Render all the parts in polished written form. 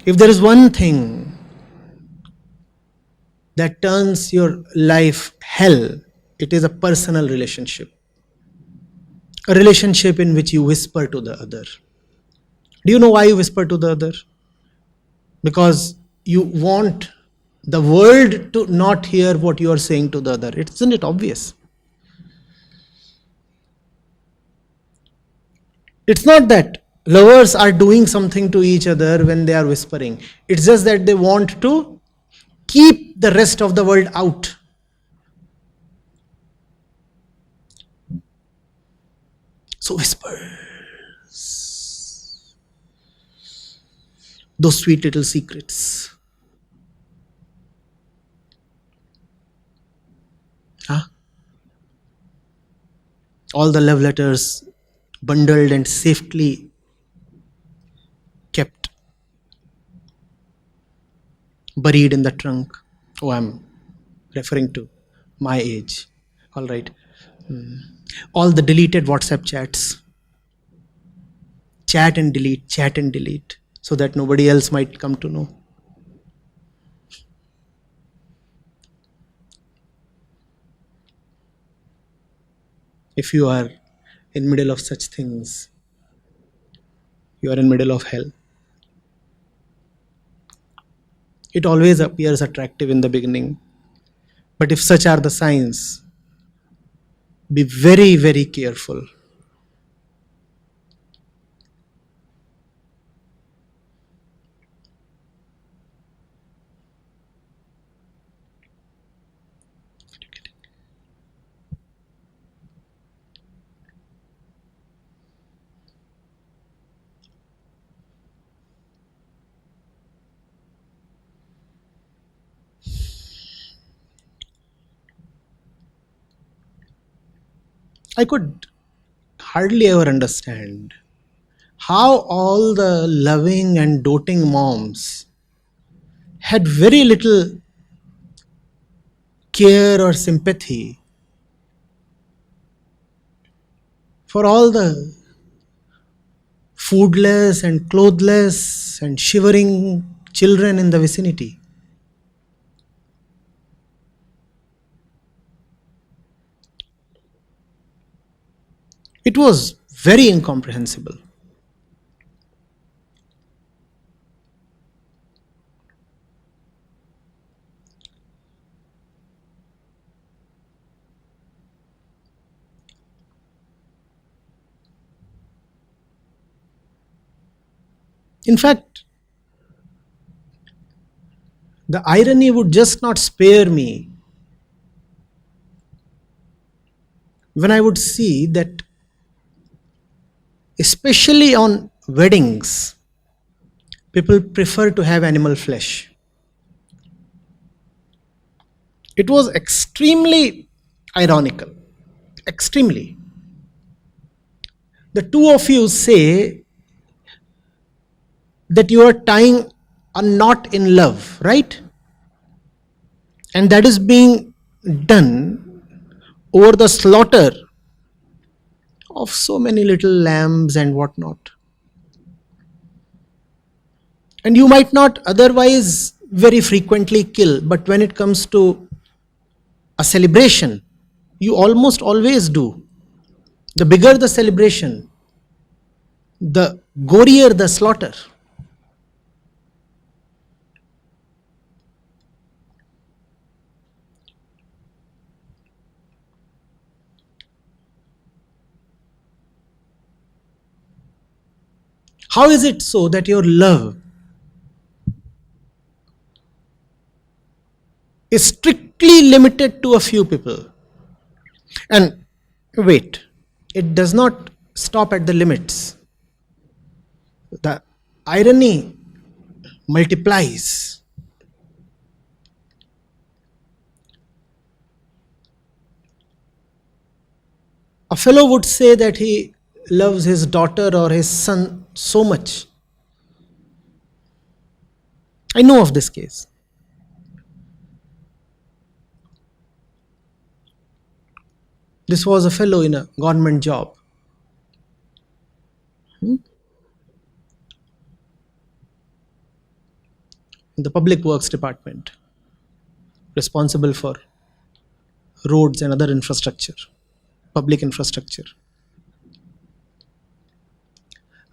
If there is one thing that turns your life hell, it is a personal relationship. A relationship in which you whisper to the other. Do you know why you whisper to the other? Because you want the world to not hear what you are saying to the other. Isn't it obvious? It's not that lovers are doing something to each other when they are whispering. It's just that they want to keep the rest of the world out. So whispers. Those sweet little secrets. Huh? All the love letters bundled and safely kept, buried in the trunk. Oh, I'm referring to my age. All right. All the deleted WhatsApp chats. Chat and delete, so that nobody else might come to know. If you are in middle of such things, you are in middle of hell. It always appears attractive in the beginning. But if such are the signs, be very, very careful. I could hardly ever understand how all the loving and doting moms had very little care or sympathy for all the foodless and clothless and shivering children in the vicinity. It was very incomprehensible. In fact, the irony would just not spare me when I would see that, especially on weddings, people prefer to have animal flesh. It was extremely ironical. Extremely. The two of you say that you are tying a knot in love, right? And that is being done over the slaughter of so many little lambs and whatnot. And you might not otherwise very frequently kill, but when it comes to a celebration, you almost always do. The bigger the celebration, the gorier the slaughter. How is it so that your love is strictly limited to a few people? And wait, it does not stop at the limits. The irony multiplies. A fellow would say that he loves his daughter or his son so much. I know of this case. This was a fellow in a government job. in the public works department, responsible for roads and other infrastructure, public infrastructure.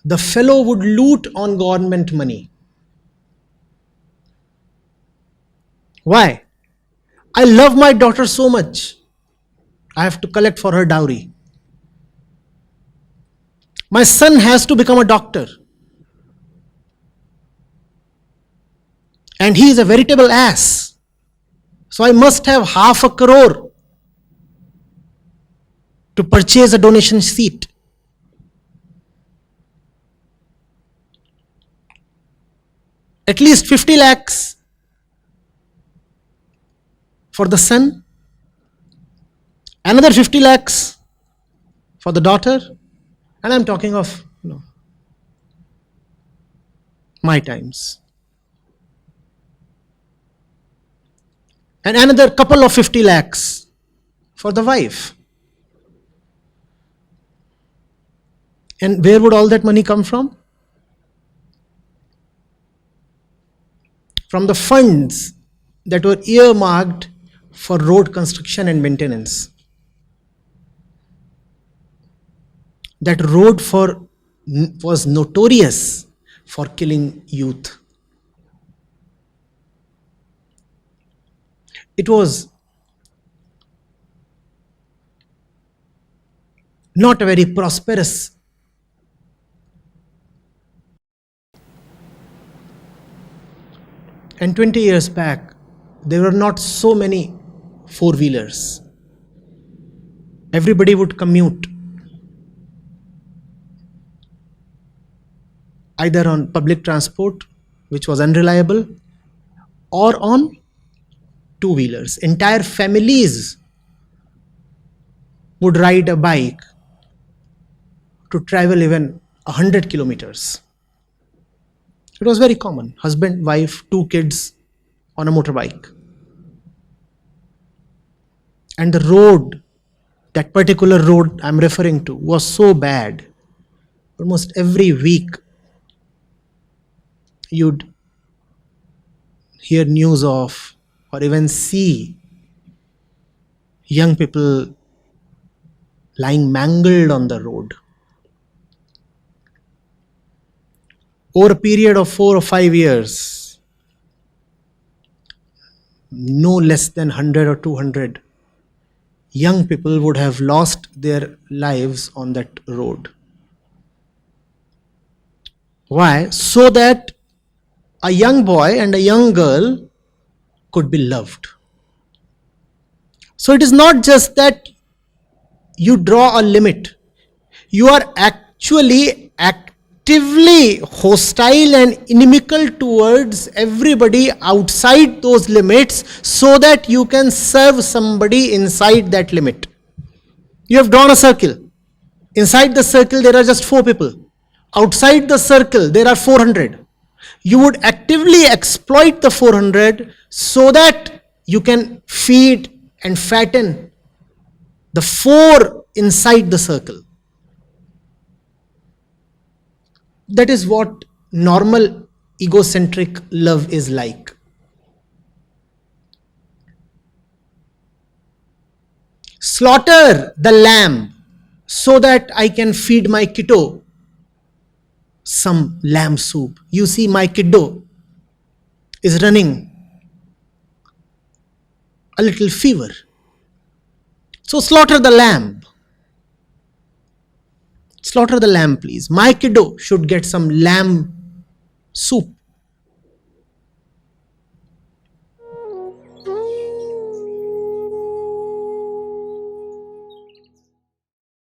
The fellow would loot on government money. Why? I love my daughter so much. I have to collect for her dowry. My son has to become a doctor. And he is a veritable ass. So I must have 500 crore to purchase a donation seat. At least 50 lakhs for the son, another 50 lakhs for the daughter, and I'm talking of my times. And another couple of 50 lakhs for the wife. And where would all that money come from? From the funds that were earmarked for road construction and maintenance. That road was notorious for killing youth. It was not a very prosperous. And 20 years back, there were not so many four-wheelers. Everybody would commute either on public transport, which was unreliable, or on two-wheelers. Entire families would ride a bike to travel even 100 kilometers. It was very common. Husband, wife, 2 kids on a motorbike. And the road, that particular road I'm referring to, was so bad. Almost every week, you'd hear news of or even see young people lying mangled on the road. Over a period of 4 or 5 years, no less than 100 or 200 young people would have lost their lives on that road. Why? So that a young boy and a young girl could be loved. So it is not just that you draw a limit. You are actually actively hostile and inimical towards everybody outside those limits so that you can serve somebody inside that limit. You have drawn a circle. Inside the circle there are just 4 people. Outside the circle there are 400. You would actively exploit the 400 so that you can feed and fatten the 4 inside the circle. That is what normal egocentric love is like. Slaughter the lamb so that I can feed my kiddo some lamb soup. You see, my kiddo is running a little fever. So slaughter the lamb. Slaughter the lamb, please. My kiddo should get some lamb soup.